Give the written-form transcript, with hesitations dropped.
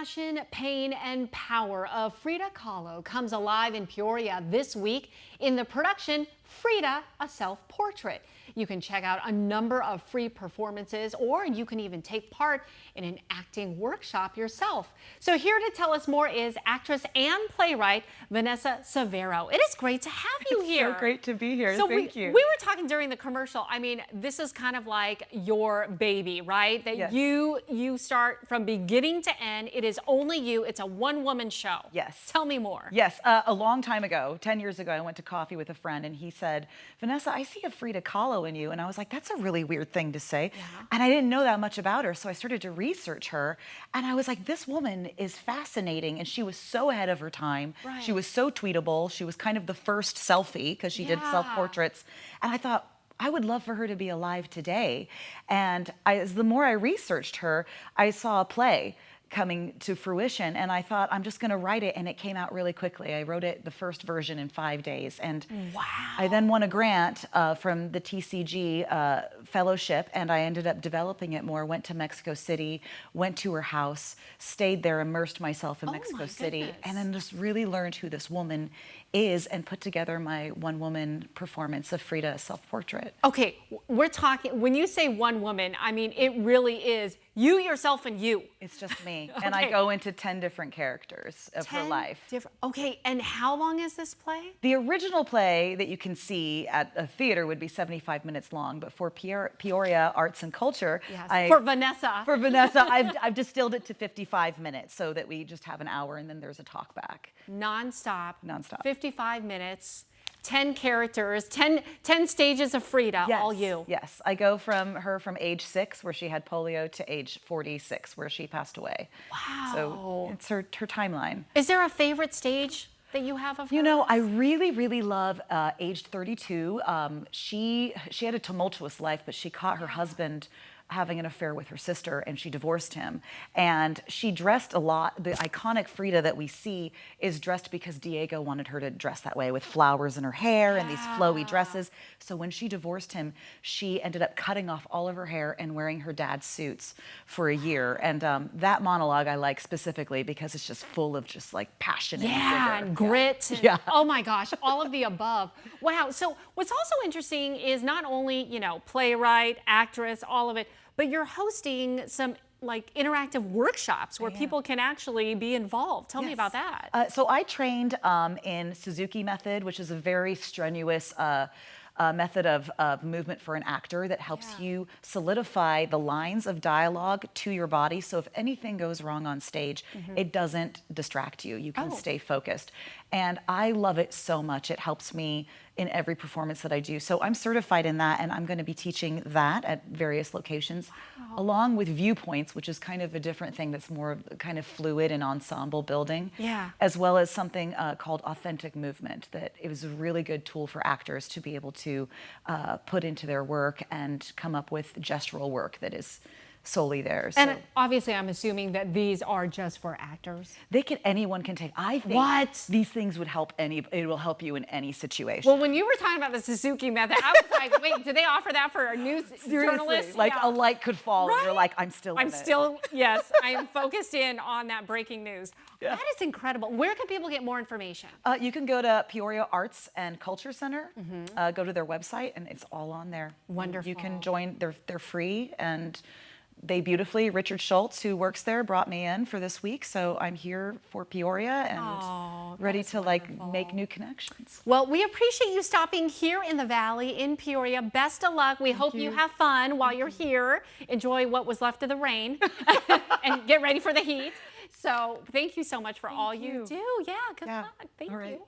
passion, pain, and power of Frida Kahlo comes alive in Peoria this week in the production Frida, a Self-Portrait. You can check out a number of free performances, or you can even take part in an acting workshop yourself. So here to tell us more is actress and playwright Vanessa Severo. It is great to have you here. It's so great to be here. So Thank you. We were talking during the commercial. I mean, this is kind of like your baby, right? That Yes. you start from beginning to end. It is only you. It's a one-woman show. Yes. Tell me more. Yes, a long time ago, 10 years ago, I went to coffee with a friend and he said, Vanessa, I see a Frida Kahlo in you. And I was like, that's a really weird thing to say. Yeah. And I didn't know that much about her. So I started to research her. And I was like, this woman is fascinating. And she was so ahead of her time. Right. She was so tweetable. She was kind of the first selfie because she did Yeah. self-portraits. And I thought, I would love for her to be alive today. And as the more I researched her, I saw a play coming to fruition, and I thought, I'm just going to write it, and it came out really quickly. I wrote it, the first version, in 5 days, and wow. I then won a grant from the TCG fellowship, and I ended up developing it more. Went to Mexico City, went to her house, stayed there, immersed myself in Mexico City, goodness. and then just really learned who this woman is and put together my one-woman performance of Frida, a Self-Portrait. Okay, we're talking, when you say one woman, I mean, it really is you, yourself, and you. It's just me. And I go into 10 different characters of her 10 life. Okay, and how long is this play? The original play that you can see at a theater would be 75 minutes long, but for Peoria Arts and Culture, Yes. For Vanessa. I've distilled it to 55 minutes so that we just have an hour and then there's a talk back. Non-stop. Non-stop. 55 minutes, 10 characters, 10 stages of Frida, Yes, all you. Yes, I go from age 6, where she had polio, to age 46, where she passed away. Wow. So it's her timeline. Is there a favorite stage that you have of her? You know, I really, really love aged 32. She had a tumultuous life, but she caught her husband having an affair with her sister, and she divorced him. And she dressed a lot. The iconic Frida that we see is dressed because Diego wanted her to dress that way, with flowers in her hair and these flowy dresses. So when she divorced him, she ended up cutting off all of her hair and wearing her dad's suits for a year. And that monologue I like specifically because it's just full of just like passion and vigor. And grit. Yeah. Oh my gosh, all of the above. Wow. So what's also interesting is not only, you know, playwright, actress, all of it, but you're hosting some like interactive workshops where people can actually be involved. Tell me about that. So I trained in Suzuki method, which is a very strenuous method of movement for an actor that helps you solidify the lines of dialogue to your body. So if anything goes wrong on stage, it doesn't distract you. You can stay focused. And I love it so much. It helps me in every performance that I do. So I'm certified in that, and I'm going to be teaching that at various locations, along with viewpoints, which is kind of a different thing that's more kind of fluid and ensemble building, as well as something called authentic movement, that it was a really good tool for actors to be able to put into their work and come up with gestural work that is solely theirs. And obviously I'm assuming that these are just for actors. Anyone can take. I think these things would help it will help you in any situation. Well, when you were talking about the Suzuki method, I was like, wait, do they offer that for news journalists? Like a light could fall and you're like, I'm still in it. Yes, I am focused in on that breaking news. That is incredible. Where can people get more information? You can go to Peoria Arts and Culture Center, go to their website, and it's all on there. Wonderful. You can join, they're free, and they beautifully, Richard Schultz, who works there, brought me in for this week, so I'm here for Peoria and ready to make new connections. Well, we appreciate you stopping here in the Valley in Peoria. Best of luck. We hope you have fun while you're here. Enjoy what was left of the rain and get ready for the heat. So thank you so much for all you do. Yeah, good luck. Thank you.